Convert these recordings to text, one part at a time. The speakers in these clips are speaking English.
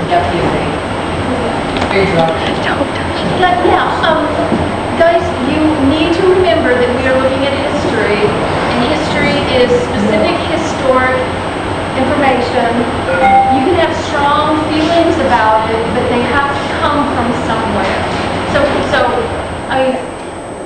yuppie thing. Very drunk. Guys, you need to remember that we are looking at history, and history is specific historic information. You can have strong feelings about it, but they have to come from somewhere.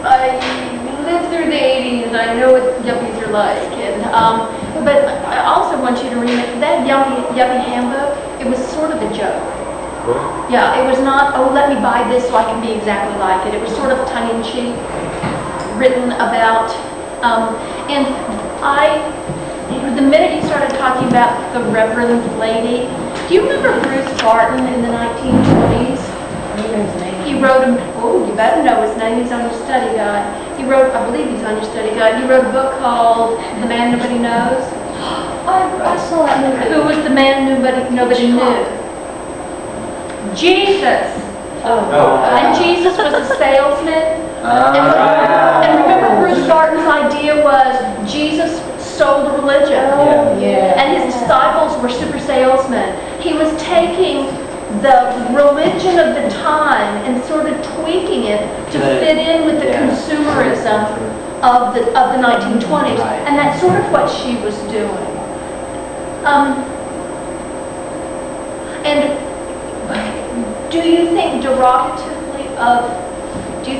I lived through the 80s, and I know what yuppies are like. But I also want you to remember that yuppie handbook, it was sort of a joke. Yeah, it was not, oh, let me buy this so I can be exactly like it. It was sort of tongue-in-cheek, written about, the minute you started talking about the Reverend Lady, do you remember Bruce Barton in the 1920s? He wrote, you better know his name, he's on your study guide. He wrote, I believe he's on your study guide, he wrote a book called The Man Nobody Knows. I saw that movie. Who was the man nobody knew? Jesus. And Jesus was a salesman. And remember, Bruce Barton's idea was Jesus sold religion. And his disciples were super salesmen. He was taking the religion of the time and sort of tweaking it to fit in with the consumerism of the 1920s. And that's sort of what she was doing. And do you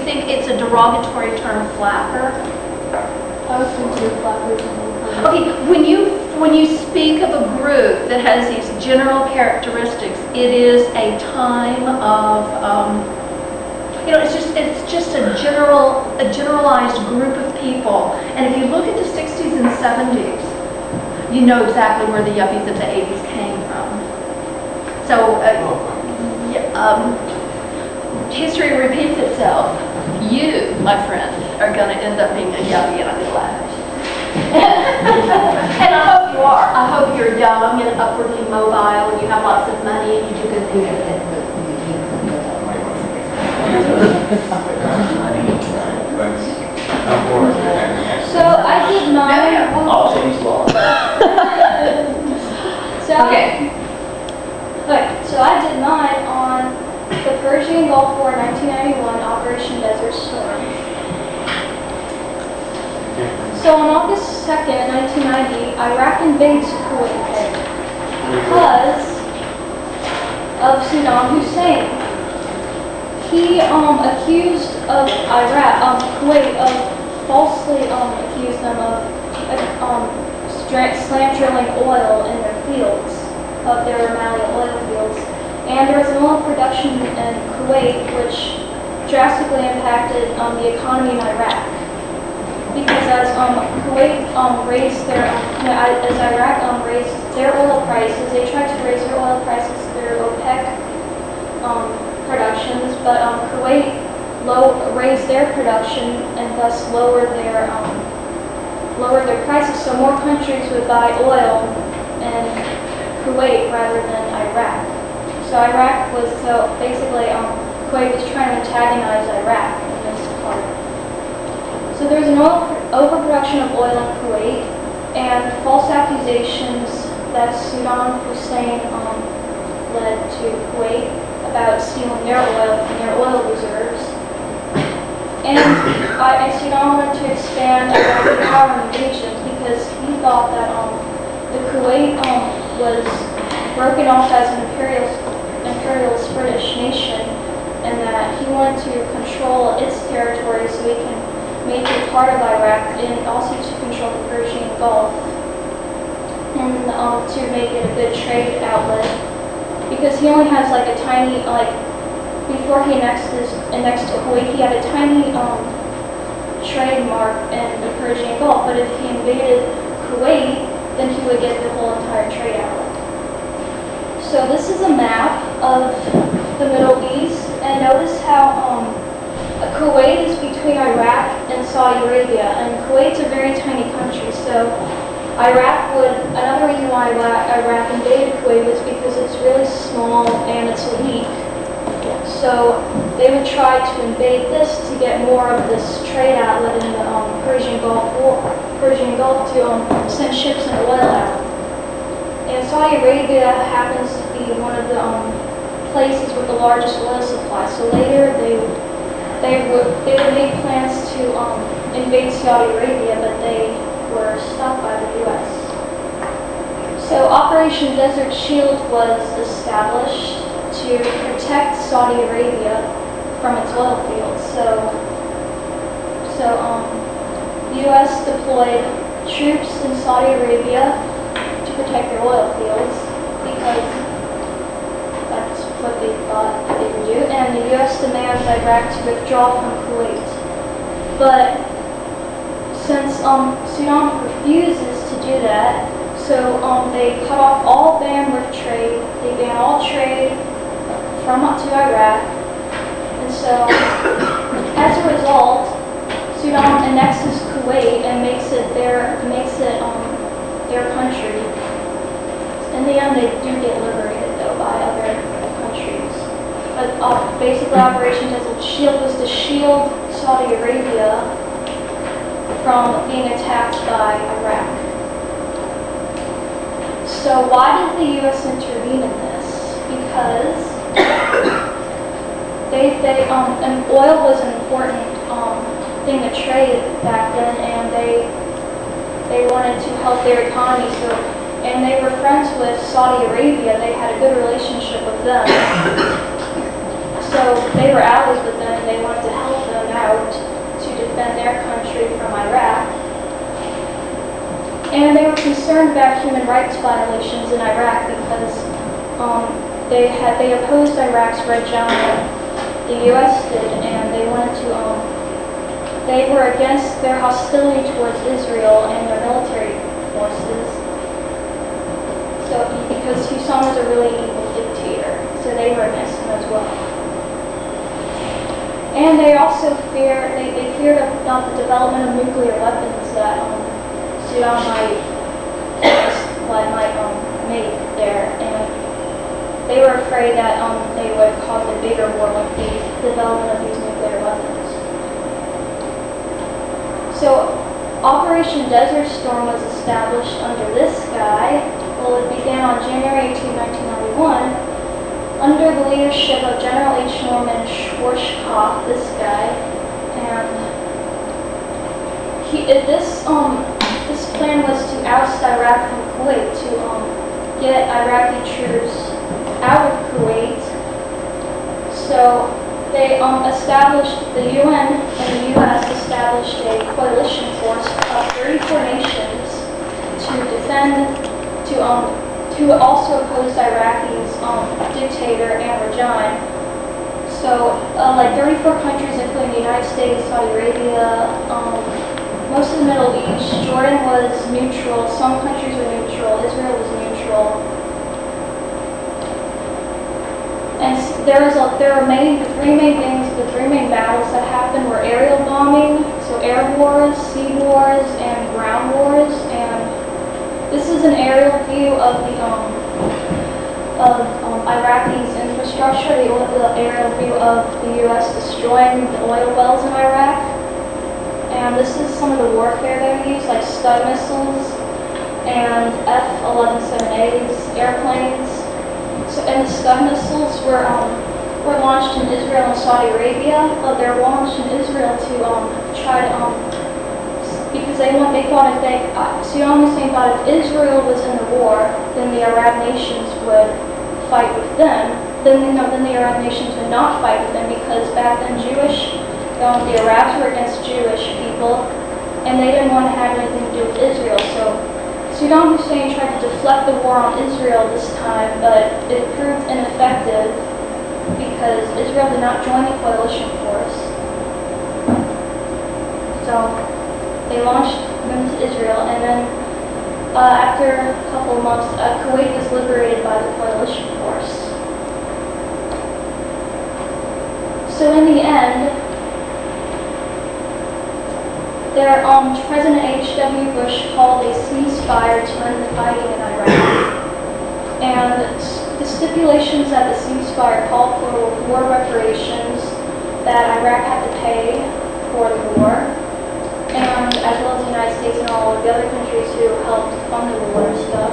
think it's a derogatory term, flapper? I was considered flappers. Okay, when you speak of a group that has these general characteristics, it is a time of, it's just a generalized group of people. And if you look at the 60s and 70s, you know exactly where the yuppies of the 80s came from. So, history repeats itself. You, my friend, are going to end up being a yuppie, and I'm glad. And I hope you are. I hope you're young and upwardly mobile, and you have lots of money, and you do good things with it. So I did mine. I'll change law. So I did mine on the Persian Gulf War 1991 Operation Desert Storm. So on August 2nd, 1990, Iraq invades Kuwait because of Saddam Hussein. He accused of Kuwait of falsely accused them of slam drilling oil in their fields, of their Mali oil fields. And there was an oil production in Kuwait which drastically impacted the economy in Iraq. Because as Kuwait raised their, as Iraq raised their oil prices, they tried to raise their oil prices through OPEC productions, but Kuwait raised their production and thus lowered their prices, so more countries would buy oil in Kuwait rather than Iraq. So basically Kuwait was trying to antagonize Iraq in this part. So there's an overproduction of oil in Kuwait and false accusations that Saddam Hussein led to Kuwait about stealing their oil from their oil reserves. And Saddam wanted to expand Iraqi power invasions because he thought that the Kuwait was broken off as an imperialist British nation, and that he wanted to control its territory so he can make it part of Iraq and also to control the Persian Gulf and to make it a good trade outlet, because he only has like a tiny, before he annexed Kuwait, he had a tiny trademark in the Persian Gulf, but if he invaded Kuwait, then he would get the whole entire trade outlet. So this is a map of the Middle East, and notice how Kuwait is between Iraq and Saudi Arabia, and Kuwait's a very tiny country, so another reason why Iraq invaded Kuwait was because it's really small and it's weak. So they would try to invade this to get more of this trade outlet in the Persian Gulf to send ships and oil out. And Saudi Arabia happens to be one of the places with the largest oil supply. So later they would make plans to invade Saudi Arabia, but they were stopped by the U.S. So Operation Desert Shield was established to protect Saudi Arabia from its oil fields. The U.S. deployed troops in Saudi Arabia to protect their oil fields because that's what they thought they would do. And the U.S. demands Iraq to withdraw from Kuwait. But since Sudan refuses to do that, so they cut off all bandwidth trade. They ban all trade from to Iraq. And so as a result, Sudan annexes Kuwait and makes it their country. In the end, they do get liberated though by other countries. But basically, Operation Desert Shield was to shield Saudi Arabia from being attacked by Iraq. So why did the U.S. intervene in this? Because and oil was an important thing to trade back then, and they wanted to help their economy. And they were friends with Saudi Arabia. They had a good relationship with them. So they were allies with them, and they wanted to help them out to defend their country from Iraq. And they were concerned about human rights violations in Iraq because they opposed Iraq's Red Giant. The U.S. did, and they wanted to. They were against their hostility towards Israel and their military forces. So because Hussein was a really evil dictator, so they were against him as well. And they also feared about the development of nuclear weapons that Sudan might make there, and they were afraid that they would cause a bigger war with the development of these nuclear weapons. So Operation Desert Storm was established under this guy. Well, it began on January 18, 1991, under the leadership of General H. Norman Schwarzkopf, this guy, and this plan was to oust Iraq from Kuwait, to get Iraqi troops out of Kuwait. So they established, the UN and the U.S. established a coalition force of 34 nations to defend, to also oppose Iraqi's dictator and regime. So like 34 countries, including the United States, Saudi Arabia, most of the Middle East. Jordan was neutral. Some countries were neutral. Israel was neutral. And there were the three main battles that happened were aerial bombing, so air wars, sea wars, and ground wars. And this is an aerial view of the Iraqi's infrastructure, the aerial view of the U.S. destroying the oil wells in Iraq. And this is some of the warfare they used, like Scud missiles and F-117As, airplanes. So, and the Scud missiles were launched in Israel and Saudi Arabia, but they're launched in Israel to try to because Saddam Hussein thought if Israel was in the war, then the Arab nations would fight with them. Then the Arab nations would not fight with them because back then the Arabs were against Jewish people, and they didn't want to have anything to do with Israel. So Saddam Hussein tried to deflect the war on Israel this time, but it proved ineffective because Israel did not join the coalition force. So they launched them to Israel, and then after a couple of months, Kuwait was liberated by the coalition force. So in the end, President H.W. Bush called a ceasefire to end the fighting in Iraq. And the stipulations that the ceasefire called for were war reparations that Iraq had to pay for the war, and as well as the United States and all of the other countries who helped fund the war and stuff.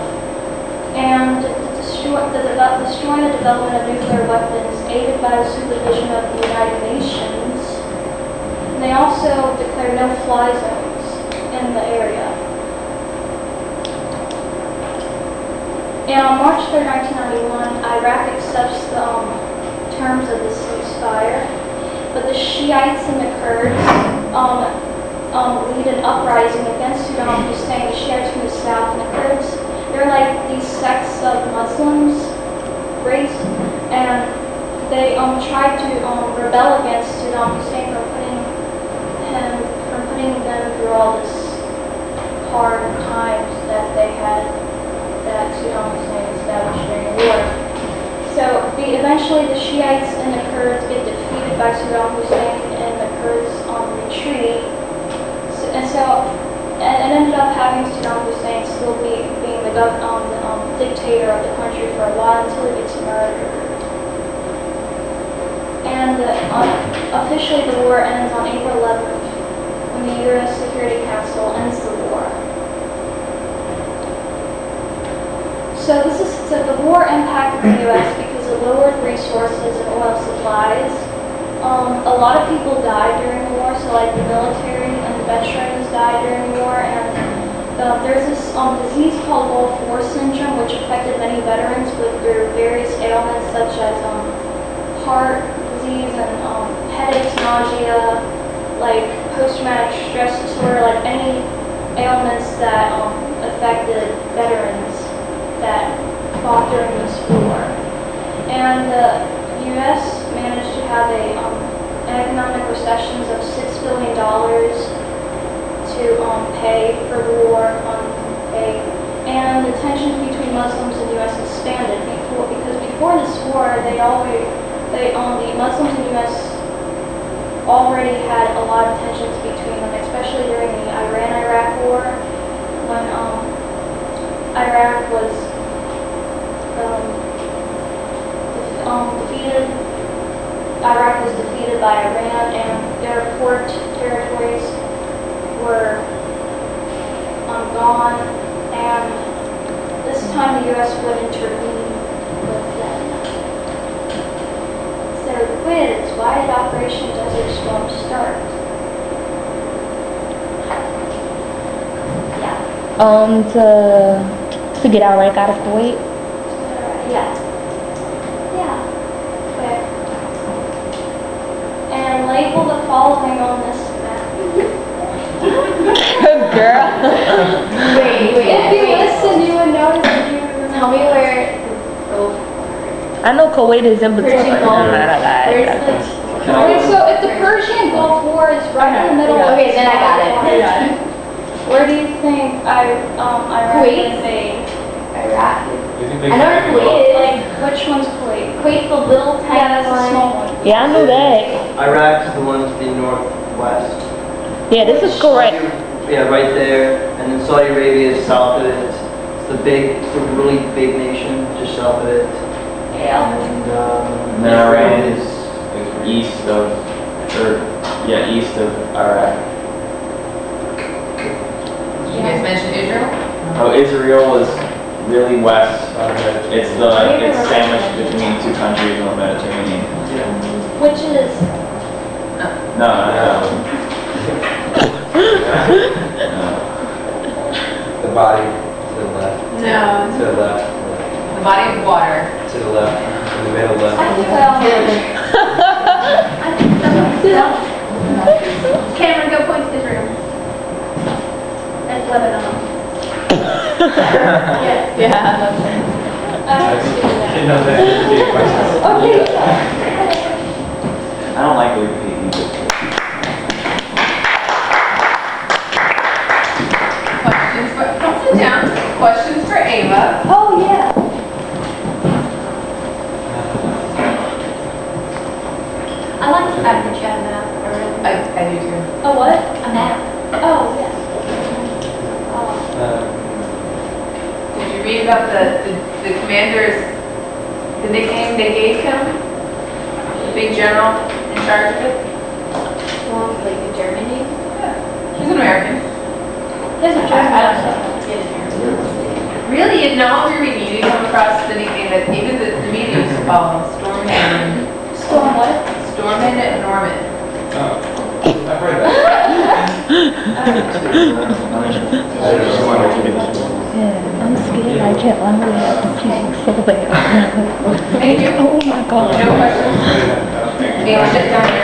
And destroying the development of nuclear weapons aided by the supervision of the United Nations. And they also declared no-fly zones in the area. And on March 3, 1991, Iraq accepts the terms of the ceasefire, but the Shiites and the Kurds lead an uprising against Saddam Hussein. The Shiites from the south and the Kurds, they're like these sects of Muslims, race, and they tried to rebel against Saddam Hussein from putting them through all this hard times that they had, that Saddam Hussein established during the war. So eventually the Shiites and the Kurds get defeated by Saddam Hussein, and the Kurds retreat. And so it ended up having Saddam Hussein still being the dictator of the country for a while until he gets murdered. And officially the war ends on April 11th when the U.S. Security Council ends the war. So the war impacted the U.S. because it lowered resources and oil supplies. A lot of people died during the war, so like the military and the veterans died during the war, and there's this disease called World War syndrome, which affected many veterans with their various ailments such as heart disease and headaches, nausea, like post-traumatic stress disorder, like any ailments that affected veterans that fought during this war. And the U.S. managed to have an economic recession of $6 billion to pay for the war, and the tensions between Muslims and U.S. expanded because before this war, the Muslims and U.S. already had a lot of tensions between them, especially during the Iran-Iraq war, when Iraq was defeated. Iraq was defeated by Iran, and their port territories were gone, and this time the U.S. would intervene with them. So the quiz, why did Operation Desert Storm start? Yeah. To get Iraq out of Kuwait. Yeah. Quick. And label the following on this map. Good girl. Wait. If you listen, you would notice if you remember. Tell me where. I know Kuwait is in between. Persian Gulf. Where's the? Okay, so if the Persian Gulf War is right in the middle of Okay, then I got it. where do you think Iraq Kuwait? would invade? Iraq. You think they I know where can Kuwait is. Like, which one's Kuwait? Kuwait's the little Yeah, tiny that's a one. small one. Yeah, I knew that. Iraq's the one to the northwest. Yeah, this is correct. Yeah, right there. And then Saudi Arabia is south of it. It's a really big nation just south of it. Yeah. And then Iran is east of Iraq. Did you guys mention Israel? Oh, Israel is really west. It's sandwiched between two countries in the Mediterranean. Which is No. the body to the left. No. To the left. The body of water. To the left. In the middle left. Cameron, go point to Israel. And Lebanon. Yeah. Didn't know that would be a question. I don't like the way Egypt. Questions for, come sit down. Questions for Ava. Oh, yeah. I like the fact that you had a map. I do too. A what? A map. Oh, yes. Did you read about the commander's, the nickname they gave him? The big general in charge of it? Well, like the Germany. He's an American. There's a I German don't accent. know. Really, in all your reading, you didn't come across anything that even the media used to call them Stormhaven. Storm what? Stormhaven and Norman. I've heard that. Yeah, I'm scared. I can't. I really have to pee so bad. Thank you. Oh my God. No questions? Okay, I'll sit down